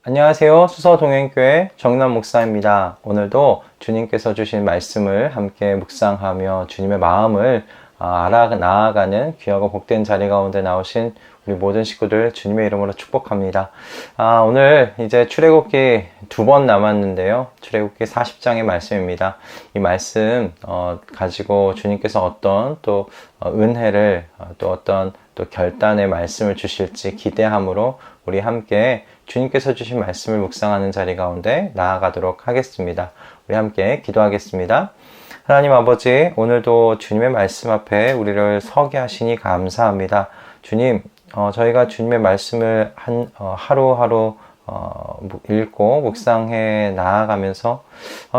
안녕하세요. 수서동행교회 정남 목사입니다. 오늘도 주님께서 주신 말씀을 함께 묵상하며 주님의 마음을 나아가는 귀하고 복된 자리 가운데 나오신 우리 모든 식구들 주님의 이름으로 축복합니다. 오늘 이제 출애굽기 2번 남았는데요. 출애굽기 40장의 말씀입니다. 이 말씀 가지고 주님께서 어떤 또 은혜를 또 어떤 또 결단의 말씀을 주실지 기대함으로 우리 함께 주님께서 주신 말씀을 묵상하는 자리 가운데 나아가도록 하겠습니다. 우리 함께 기도하겠습니다. 하나님 아버지, 오늘도 주님의 말씀 앞에 우리를 서게 하시니 감사합니다. 주님, 저희가 주님의 말씀을 하루하루 읽고 묵상해 나아가면서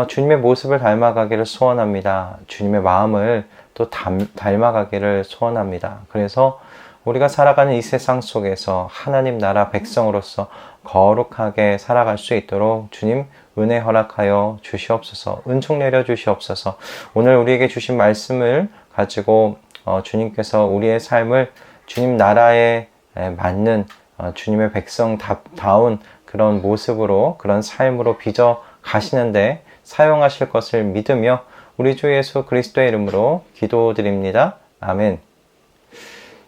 주님의 모습을 닮아가기를 소원합니다. 주님의 마음을 또 닮아가기를 소원합니다. 그래서 우리가 살아가는 이 세상 속에서 하나님 나라 백성으로서 거룩하게 살아갈 수 있도록 주님 은혜 허락하여 주시옵소서. 은총 내려 주시옵소서. 오늘 우리에게 주신 말씀을 가지고 주님께서 우리의 삶을 주님 나라에 맞는 주님의 백성다운 그런 모습으로, 그런 삶으로 빚어 가시는데 사용하실 것을 믿으며 우리 주 예수 그리스도의 이름으로 기도드립니다. 아멘.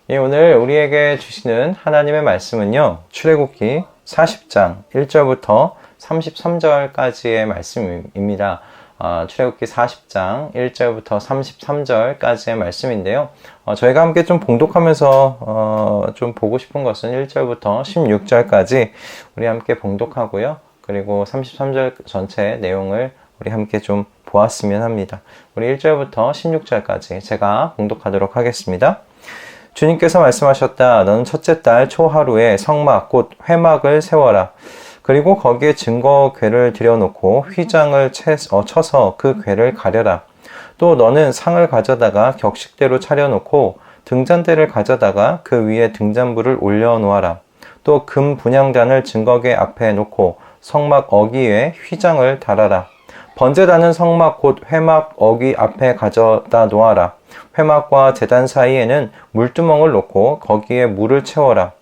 예, 오늘 우리에게 주시는 하나님의 말씀은요, 출애굽기 40장 1절부터 33절까지의 말씀입니다. 출애굽기 40장 1절부터 33절까지의 말씀인데요. 저희가 함께 좀 봉독하면서 좀 보고 싶은 것은 1절부터 16절까지 우리 함께 봉독하고요. 그리고 33절 전체 내용을 우리 함께 좀 보았으면 합니다. 우리 1절부터 16절까지 제가 봉독하도록 하겠습니다. 주님께서 말씀하셨다. 너는 첫째 달 초하루에 성막 곧 회막을 세워라. 그리고 거기에 증거 궤를 들여놓고 휘장을 쳐서 그 궤를 가려라. 또 너는 상을 가져다가 격식대로 차려놓고 등잔대를 가져다가 그 위에 등잔불을 올려놓아라. 또 금 분향단을 증거궤 앞에 놓고 성막 어귀에 휘장을 달아라. 번제단은 성막 곧 회막 어귀 앞에 가져다 놓아라. 회막과 제단 사이에는 물두멍을 놓고 거기에 물을 채워라.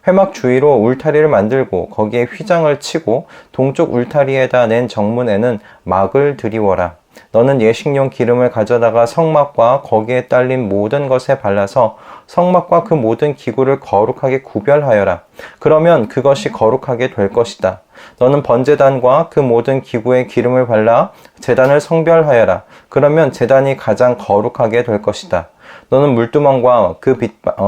회막 주위로 울타리를 만들고 거기에 휘장을 치고 동쪽 울타리에다 낸 정문에는 막을 들이워라. 너는 예식용 기름을 가져다가 성막과 거기에 딸린 모든 것에 발라서 성막과 그 모든 기구를 거룩하게 구별하여라. 그러면 그것이 거룩하게 될 것이다. 너는 번제단과 그 모든 기구에 기름을 발라 제단을 성별하여라. 그러면 제단이 가장 거룩하게 될 것이다. 너는 물두멍과 그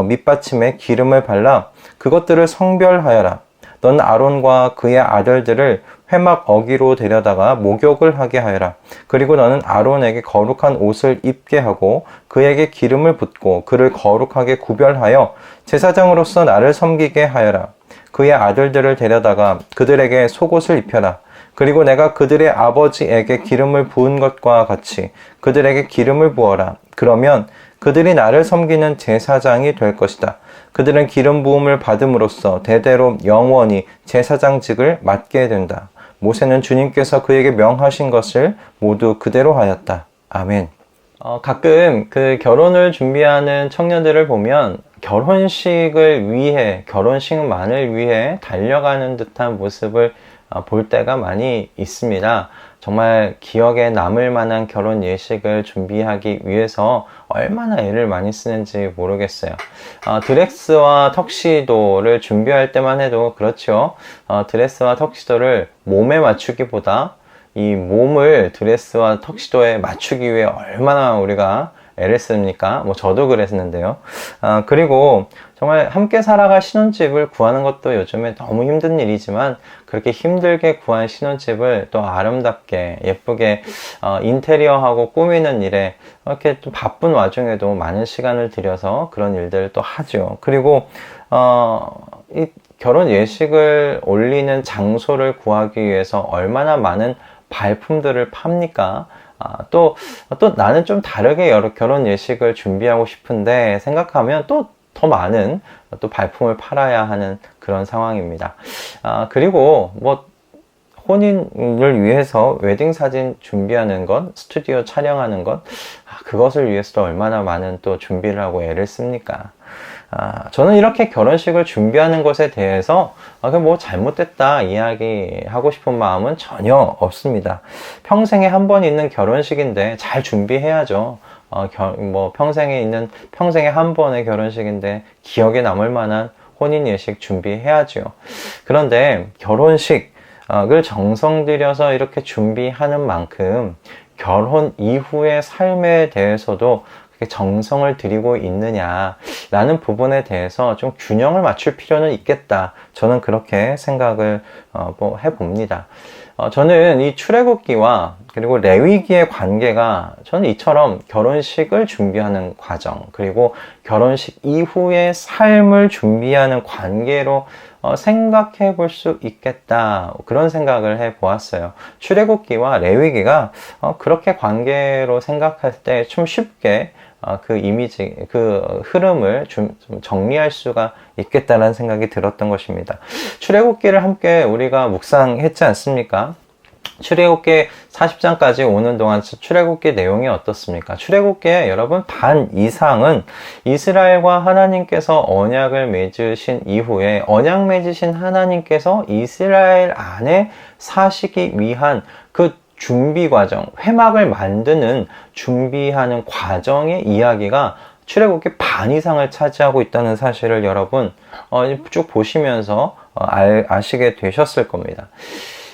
밑받침에 기름을 발라 그것들을 성별하여라. 너는 아론과 그의 아들들을 회막 어귀로 데려다가 목욕을 하게 하여라. 그리고 너는 아론에게 거룩한 옷을 입게 하고 그에게 기름을 붓고 그를 거룩하게 구별하여 제사장으로서 나를 섬기게 하여라. 그의 아들들을 데려다가 그들에게 속옷을 입혀라. 그리고 내가 그들의 아버지에게 기름을 부은 것과 같이 그들에게 기름을 부어라. 그러면 그들이 나를 섬기는 제사장이 될 것이다. 그들은 기름 부음을 받음으로써 대대로 영원히 제사장직을 맡게 된다. 모세는 주님께서 그에게 명하신 것을 모두 그대로 하였다. 아멘. 가끔 그 결혼을 준비하는 청년들을 보면 결혼식을 위해, 결혼식만을 위해 달려가는 듯한 모습을 볼 때가 많이 있습니다. 정말 기억에 남을 만한 결혼 예식을 준비하기 위해서 얼마나 애를 많이 쓰는지 모르겠어요. 드레스와 턱시도를 준비할 때만 해도 그렇죠. 드레스와 턱시도를 몸에 맞추기보다 이 몸을 드레스와 턱시도에 맞추기 위해 얼마나 우리가 애를 씁니까? 저도 그랬는데요. 그리고 정말 함께 살아갈 신혼집을 구하는 것도 요즘에 너무 힘든 일이지만 그렇게 힘들게 구한 신혼집을 또 아름답게 예쁘게 인테리어하고 꾸미는 일에 이렇게 좀 바쁜 와중에도 많은 시간을 들여서 그런 일들을 또 하죠. 그리고 이 결혼 예식을 올리는 장소를 구하기 위해서 얼마나 많은 발품들을 팝니까? 또 나는 좀 다르게 결혼 예식을 준비하고 싶은데 생각하면 또 더 많은 또 발품을 팔아야 하는 그런 상황입니다. 그리고 혼인을 위해서 웨딩 사진 준비하는 것, 스튜디오 촬영하는 것, 그것을 위해서도 얼마나 많은 또 준비를 하고 애를 씁니까? 저는 이렇게 결혼식을 준비하는 것에 대해서 뭐 잘못됐다 이야기하고 싶은 마음은 전혀 없습니다. 평생에 한 번 있는 결혼식인데 잘 준비해야죠. 뭐 평생에 한 번의 결혼식인데 기억에 남을 만한 혼인 예식 준비해야죠. 그런데 결혼식을 정성 들여서 이렇게 준비하는 만큼 결혼 이후의 삶에 대해서도 정성을 들이고 있느냐라는 부분에 대해서 좀 균형을 맞출 필요는 있겠다. 저는 그렇게 생각을 해봅니다. 저는 이 출애굽기와 그리고 레위기의 관계가 저는 이처럼 결혼식을 준비하는 과정 그리고 결혼식 이후의 삶을 준비하는 관계로 생각해 볼 수 있겠다. 그런 생각을 해 보았어요. 출애굽기와 레위기가 그렇게 관계로 생각할 때 좀 쉽게 그 흐름을 좀 정리할 수가 있겠다라는 생각이 들었던 것입니다. 출애굽기를 함께 우리가 묵상했지 않습니까? 출애굽기 40장까지 오는 동안 출애굽기 내용이 어떻습니까? 출애굽기에 여러분 반 이상은 이스라엘과 하나님께서 언약을 맺으신 이후에 언약 맺으신 하나님께서 이스라엘 안에 사시기 위한 그 준비 과정, 회막을 만드는 준비하는 과정의 이야기가 출애굽기 반 이상을 차지하고 있다는 사실을 여러분 쭉 보시면서 아시게 되셨을 겁니다.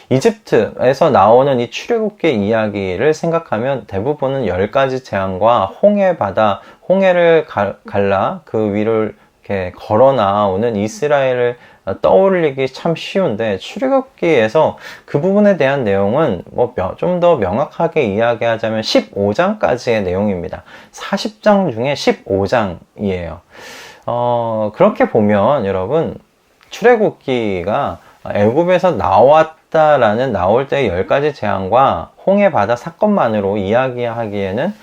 이집트에서 나오는 이 출애굽기 이야기를 생각하면 대부분은 10가지 재앙과 홍해바다, 홍해를 갈라 그 위를 이렇게 걸어 나오는 이스라엘을 떠올리기 참 쉬운데 출애굽기에서 그 부분에 대한 내용은 좀 더 명확하게 이야기하자면 15장까지의 내용입니다. 40장 중에 15장이에요. 그렇게 보면 여러분 출애굽기가 애굽에서 나올 때 10가지 재앙과 홍해바다 사건만으로 이야기하기에는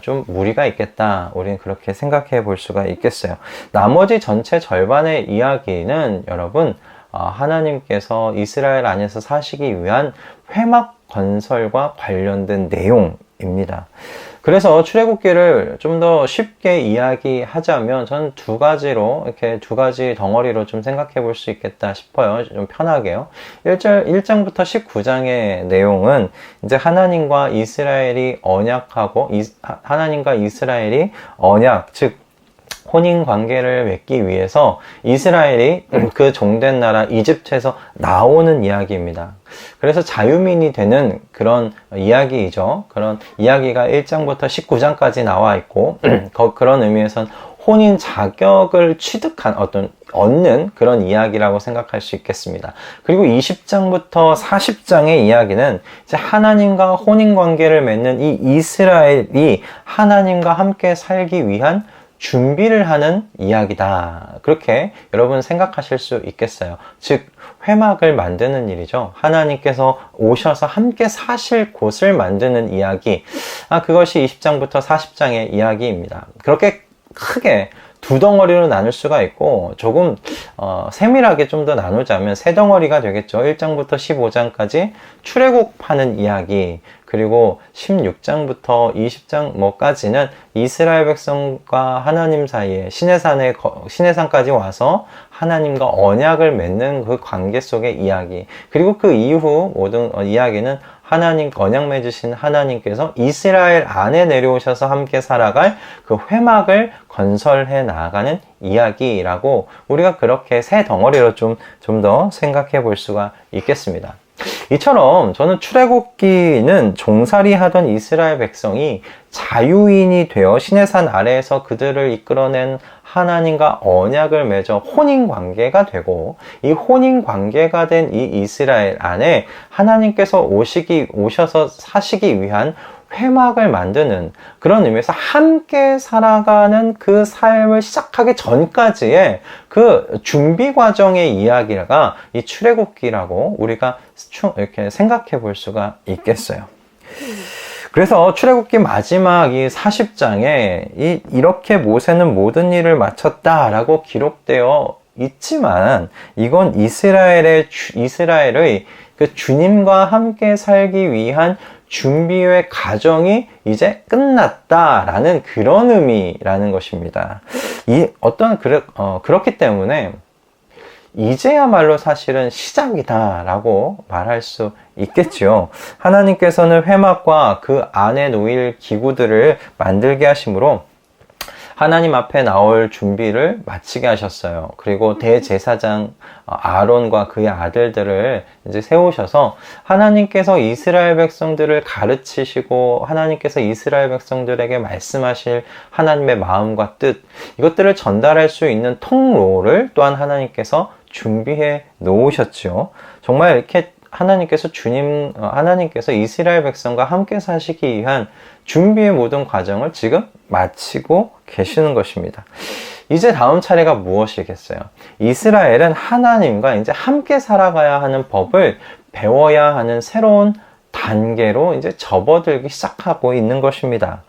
좀 무리가 있겠다. 우리는 그렇게 생각해 볼 수가 있겠어요. 나머지 전체 절반의 이야기는 여러분 하나님께서 이스라엘 안에서 사시기 위한 회막 건설과 관련된 내용입니다. 그래서 출애굽기를 좀 더 쉽게 이야기하자면 저는 두 가지 덩어리로 좀 생각해 볼 수 있겠다 싶어요. 좀 편하게요. 1장부터 19장의 내용은 이제 하나님과 이스라엘이 언약, 즉 혼인 관계를 맺기 위해서 이스라엘이 그 종된 나라 이집트에서 나오는 이야기입니다. 그래서 자유민이 되는 그런 이야기이죠. 그런 이야기가 1장부터 19장까지 나와 있고 그런 의미에선 혼인 자격을 얻는 그런 이야기라고 생각할 수 있겠습니다. 그리고 20장부터 40장의 이야기는 이제 하나님과 혼인 관계를 맺는 이 이스라엘이 하나님과 함께 살기 위한 준비를 하는 이야기다. 그렇게 여러분 생각하실 수 있겠어요. 즉 회막을 만드는 일이죠. 하나님께서 오셔서 함께 사실 곳을 만드는 이야기. 그것이 20장부터 40장의 이야기입니다. 그렇게 크게 두 덩어리로 나눌 수가 있고 조금 세밀하게 좀 더 나누자면 세 덩어리가 되겠죠. 1장부터 15장까지 출애굽하는 이야기, 그리고 16장부터 20장까지는 이스라엘 백성과 하나님 사이에 시내산까지 와서 하나님과 언약을 맺는 그 관계 속의 이야기, 그리고 그 이후 모든 이야기는 언약 맺으신 하나님께서 이스라엘 안에 내려오셔서 함께 살아갈 그 회막을 건설해 나가는 이야기라고 우리가 그렇게 세 덩어리로 좀 더 생각해 볼 수가 있겠습니다. 이처럼 저는 출애굽기는 종살이 하던 이스라엘 백성이 자유인이 되어 시내산 아래에서 그들을 이끌어낸 하나님과 언약을 맺어 혼인관계가 되고, 이 혼인관계가 된 이 이스라엘 안에 하나님께서 오셔서 사시기 위한 회막을 만드는 그런 의미에서 함께 살아가는 그 삶을 시작하기 전까지의 그 준비 과정의 이야기가 이 출애굽기라고 우리가 이렇게 생각해 볼 수가 있겠어요. 그래서 출애굽기 마지막 이 40장에 이렇게 모세는 모든 일을 마쳤다라고 기록되어 있지만, 이건 이스라엘의 그 주님과 함께 살기 위한 준비의 과정이 이제 끝났다라는 그런 의미라는 것입니다. 그렇기 때문에 이제야말로 사실은 시작이다라고 말할 수 있겠죠. 하나님께서는 회막과 그 안에 놓일 기구들을 만들게 하심으로 하나님 앞에 나올 준비를 마치게 하셨어요. 그리고 대제사장 아론과 그의 아들들을 이제 세우셔서 하나님께서 이스라엘 백성들을 가르치시고 하나님께서 이스라엘 백성들에게 말씀하실 하나님의 마음과 뜻, 이것들을 전달할 수 있는 통로를 또한 하나님께서 준비해 놓으셨죠. 정말 이렇게 하나님께서 이스라엘 백성과 함께 사시기 위한 준비의 모든 과정을 지금 마치고 계시는 것입니다. 이제 다음 차례가 무엇이겠어요? 이스라엘은 하나님과 이제 함께 살아가야 하는 법을 배워야 하는 새로운 단계로 이제 접어들기 시작하고 있는 것입니다.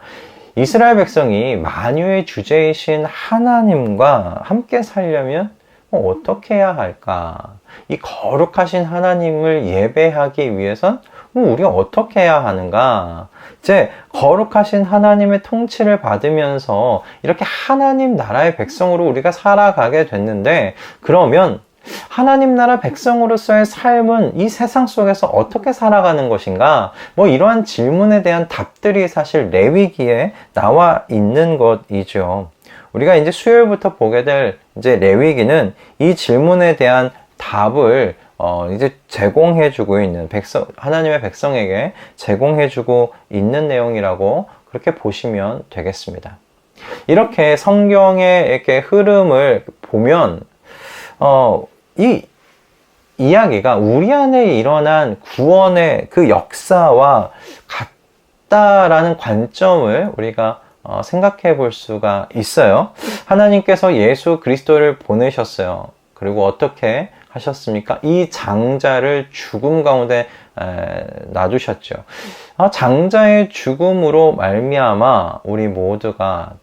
이스라엘 백성이 만유의 주제이신 하나님과 함께 살려면 어떻게 해야 할까? 이 거룩하신 하나님을 예배하기 위해선 우리가 어떻게 해야 하는가? 이제 거룩하신 하나님의 통치를 받으면서 이렇게 하나님 나라의 백성으로 우리가 살아가게 됐는데, 그러면 하나님 나라 백성으로서의 삶은 이 세상 속에서 어떻게 살아가는 것인가? 이러한 질문에 대한 답들이 사실 레위기에 나와 있는 것이죠. 우리가 이제 수요일부터 보게 될 이제 레위기는 이 질문에 대한 답을 이제 제공해주고 있는 하나님의 백성에게 제공해주고 있는 내용이라고 그렇게 보시면 되겠습니다. 이렇게 성경의 이렇게 흐름을 보면 이 이야기가 우리 안에 일어난 구원의 그 역사와 같다라는 관점을 우리가 생각해 볼 수가 있어요. 하나님께서 예수 그리스도를 보내셨어요. 그리고 어떻게 하셨습니까? 이 장자를 죽음 가운데 놔두셨죠. 장자의 죽음으로 말미암아 우리 모두가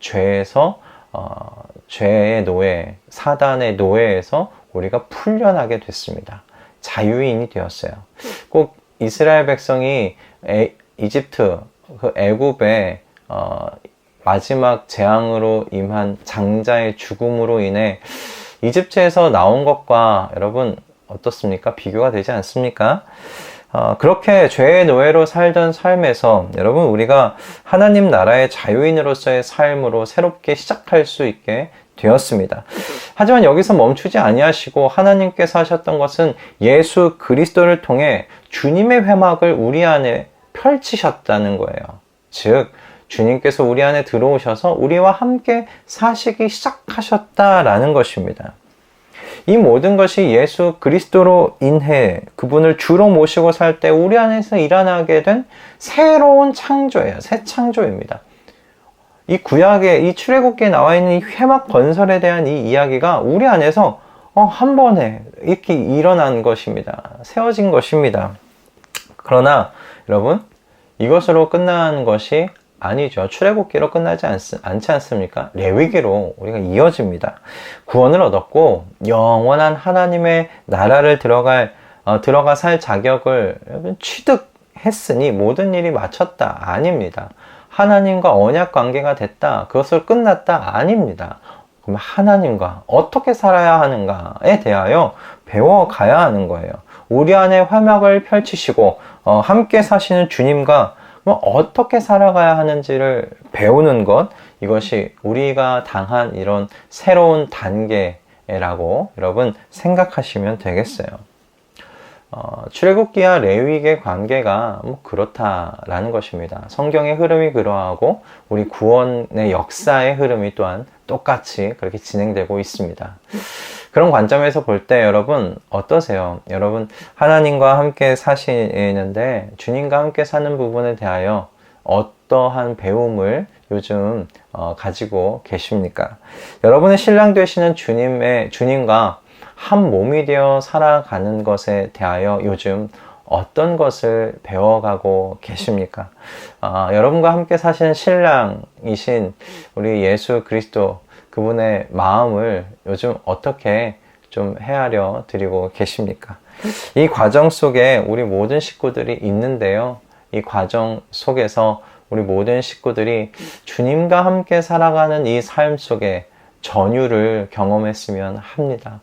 죄의 노예, 사단의 노예에서 우리가 풀려나게 됐습니다. 자유인이 되었어요. 꼭 이스라엘 백성이 이집트, 그 애굽에 마지막 재앙으로 임한 장자의 죽음으로 인해 이집트에서 나온 것과 여러분 어떻습니까? 비교가 되지 않습니까? 그렇게 죄의 노예로 살던 삶에서 여러분 우리가 하나님 나라의 자유인으로서의 삶으로 새롭게 시작할 수 있게 되었습니다. 하지만 여기서 멈추지 아니하시고 하나님께서 하셨던 것은 예수 그리스도를 통해 주님의 회막을 우리 안에 펼치셨다는 거예요. 즉 주님께서 우리 안에 들어오셔서 우리와 함께 사시기 시작하셨다라는 것입니다. 이 모든 것이 예수 그리스도로 인해 그분을 주로 모시고 살 때 우리 안에서 일어나게 된 새로운 창조예요. 새 창조입니다. 이 구약의 이 출애굽기에 나와 있는 이 회막 건설에 대한 이 이야기가 우리 안에서 한 번에 이렇게 일어난 것입니다. 세워진 것입니다. 그러나 여러분 이것으로 끝난 것이 아니죠. 출애굽기로 끝나지 않지 않습니까? 레위기로 우리가 이어집니다. 구원을 얻었고 영원한 하나님의 나라를 들어가 살 자격을 취득했으니 모든 일이 마쳤다. 아닙니다. 하나님과 언약 관계가 됐다. 그것을 끝났다. 아닙니다. 그럼 하나님과 어떻게 살아야 하는가에 대하여 배워가야 하는 거예요. 우리 안에 회막을 펼치시고 함께 사시는 주님과 어떻게 살아가야 하는지를 배우는 것, 이것이 우리가 당한 이런 새로운 단계라고 여러분 생각하시면 되겠어요. 출애굽기와 레위기의 관계가 그렇다라는 것입니다. 성경의 흐름이 그러하고 우리 구원의 역사의 흐름이 또한 똑같이 그렇게 진행되고 있습니다. 그런 관점에서 볼 때 여러분 어떠세요? 여러분 하나님과 함께 사시는데 주님과 함께 사는 부분에 대하여 어떠한 배움을 요즘 가지고 계십니까? 여러분의 신랑 되시는 주님과 한 몸이 되어 살아가는 것에 대하여 요즘 어떤 것을 배워가고 계십니까? 여러분과 함께 사시는 신랑이신 우리 예수 그리스도 그분의 마음을 요즘 어떻게 좀 헤아려 드리고 계십니까? 이 과정 속에 우리 모든 식구들이 있는데요. 이 과정 속에서 우리 모든 식구들이 주님과 함께 살아가는 이 삶 속에 전율을 경험했으면 합니다.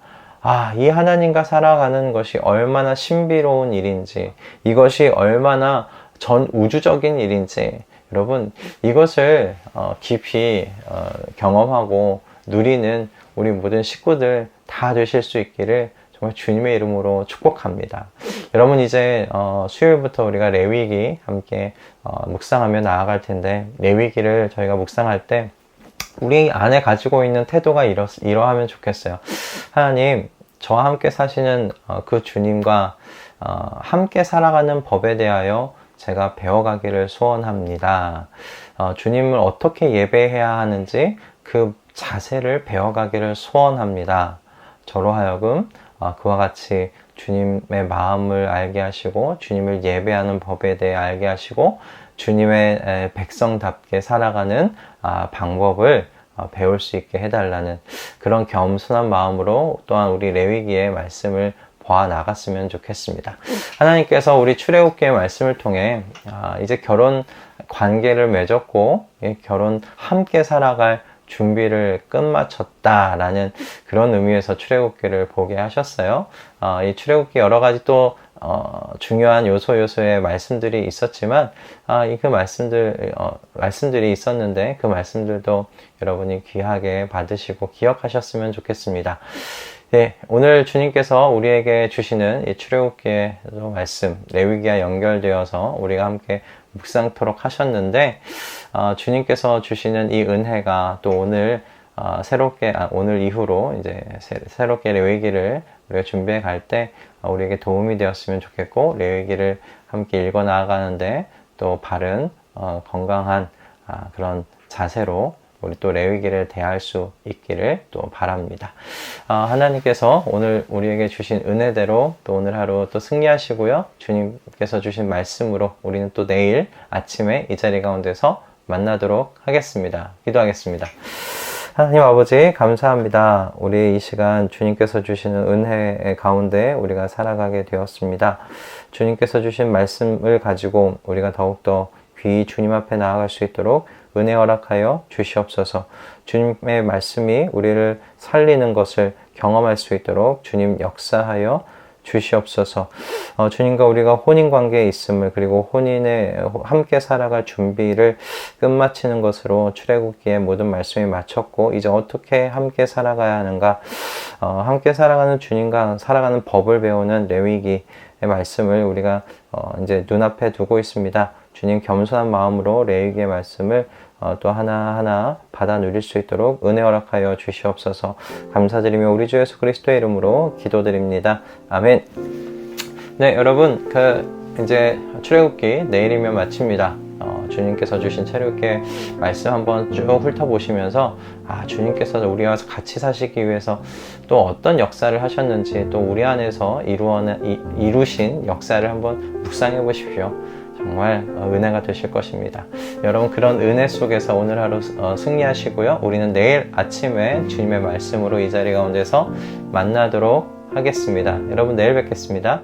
이 하나님과 살아가는 것이 얼마나 신비로운 일인지, 이것이 얼마나 전 우주적인 일인지, 여러분, 이것을 깊이 경험하고 누리는 우리 모든 식구들 다 되실 수 있기를 정말 주님의 이름으로 축복합니다. 여러분, 이제 수요일부터 우리가 레위기 함께 묵상하며 나아갈 텐데, 레위기를 저희가 묵상할 때 우리 안에 가지고 있는 태도가 이러하면 좋겠어요. 하나님, 저와 함께 사시는 그 주님과 함께 살아가는 법에 대하여 제가 배워가기를 소원합니다. 주님을 어떻게 예배해야 하는지 그 자세를 배워가기를 소원합니다. 저로 하여금 그와 같이 주님의 마음을 알게 하시고 주님을 예배하는 법에 대해 알게 하시고 주님의 백성답게 살아가는 방법을 배울 수 있게 해달라는 그런 겸손한 마음으로 또한 우리 레위기의 말씀을 보아 나갔으면 좋겠습니다. 하나님께서 우리 출애굽기의 말씀을 통해 이제 결혼 관계를 맺었고 결혼 함께 살아갈 준비를 끝마쳤다라는 그런 의미에서 출애굽기를 보게 하셨어요. 이 출애굽기 여러 가지 또 중요한 요소의 말씀들이 있었지만 그 말씀들이 있었는데 그 말씀들도 여러분이 귀하게 받으시고 기억하셨으면 좋겠습니다. 네, 오늘 주님께서 우리에게 주시는 이 출애굽기의 말씀, 레위기와 연결되어서 우리가 함께 묵상토록 하셨는데 주님께서 주시는 이 은혜가 또 오늘 오늘 이후로 이제 새롭게 레위기를 우리가 준비해 갈 때 우리에게 도움이 되었으면 좋겠고 레위기를 함께 읽어 나아가는데 또 바른 건강한 그런 자세로 우리 또 레위기를 대할 수 있기를 또 바랍니다. 하나님께서 오늘 우리에게 주신 은혜대로 또 오늘 하루 또 승리하시고요. 주님께서 주신 말씀으로 우리는 또 내일 아침에 이 자리 가운데서 만나도록 하겠습니다. 기도하겠습니다. 하나님 아버지 감사합니다. 우리 이 시간 주님께서 주시는 은혜 가운데 우리가 살아가게 되었습니다. 주님께서 주신 말씀을 가지고 우리가 더욱더 귀히 주님 앞에 나아갈 수 있도록 은혜 허락하여 주시옵소서. 주님의 말씀이 우리를 살리는 것을 경험할 수 있도록 주님 역사하여 주시옵소서. 주님과 우리가 혼인관계에 있음을 그리고 혼인에 함께 살아갈 준비를 끝마치는 것으로 출애굽기의 모든 말씀이 마쳤고 이제 어떻게 함께 살아가야 하는가 함께 살아가는 주님과 살아가는 법을 배우는 레위기의 말씀을 우리가 이제 눈앞에 두고 있습니다. 주님 겸손한 마음으로 레위기의 말씀을 또 하나하나 받아 누릴 수 있도록 은혜 허락하여 주시옵소서. 감사드리며 우리 주 예수 그리스도의 이름으로 기도드립니다. 아멘. 네, 여러분 이제 출애굽기 내일이면 마칩니다. 주님께서 주신 출애굽기의 말씀 한번 쭉 훑어보시면서 주님께서 우리와 같이 사시기 위해서 또 어떤 역사를 하셨는지 또 우리 안에서 이루신 역사를 한번 묵상해 보십시오. 정말 은혜가 되실 것입니다. 여러분 그런 은혜 속에서 오늘 하루 승리하시고요. 우리는 내일 아침에 주님의 말씀으로 이 자리 가운데서 만나도록 하겠습니다. 여러분 내일 뵙겠습니다.